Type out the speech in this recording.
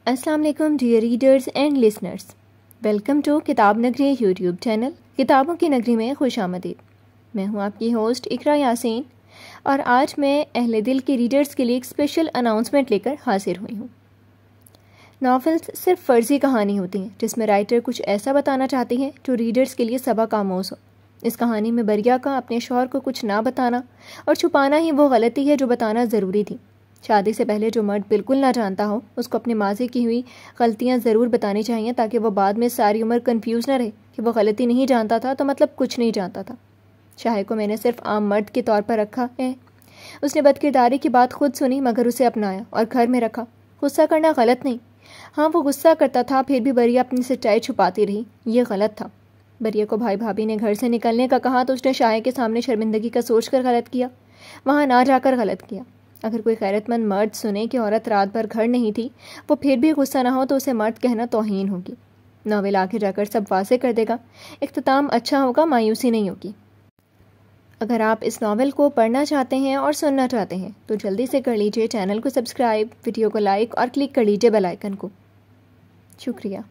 अस्सलाम वालेकुम dear readers and listeners, welcome to Kitab Nagari YouTube channel. किताबों की नगरी में खुश आमदीद। मैं हूं आपकी होस्ट इकरा यासीन और आज मैं अहले दिल के रीडर्स के लिए एक स्पेशल अनाउंसमेंट लेकर हाजिर हुई हूं। नॉवेल्स सिर्फ फ़र्जी कहानी होती हैं जिसमें राइटर कुछ ऐसा बताना चाहते हैं जो रीडर्स के लिए सबक आमोज़ हो। इस कहानी में बरिया का अपने शौहर को कुछ ना बताना और छुपाना ही वो गलती है जो बताना ज़रूरी थी। शादी से पहले जो मर्द बिल्कुल ना जानता हो उसको अपने माजी की हुई गलतियां ज़रूर बतानी चाहिए ताकि वो बाद में सारी उम्र कंफ्यूज ना रहे कि वो गलती नहीं जानता था तो मतलब कुछ नहीं जानता था। शाहे को मैंने सिर्फ आम मर्द के तौर पर रखा है। उसने बदकिरदारी की बात खुद सुनी मगर उसे अपनाया और घर में रखा। गुस्सा करना गलत नहीं, हाँ वो गुस्सा करता था फिर भी बरिया अपनी सच्चाई छुपाती रही, ये गलत था। बरिया को भाई भाभी ने घर से निकलने का कहा तो उसने शाहे के सामने शर्मिंदगी का सोच कर गलत किया, वहाँ ना जाकर गलत किया। अगर कोई गैरतमंद मर्द सुने कि औरत रात भर घर नहीं थी, वो फिर भी गुस्सा ना हो तो उसे मर्द कहना तौहीन होगी। नॉवेल आगे जाकर सब वाज़ेह कर देगा। इख्तिताम अच्छा होगा, मायूसी नहीं होगी। अगर आप इस नॉवेल को पढ़ना चाहते हैं और सुनना चाहते हैं तो जल्दी से कर लीजिए चैनल को सब्सक्राइब, वीडियो को लाइक और क्लिक कर लीजिए बेल आइकन को। शुक्रिया।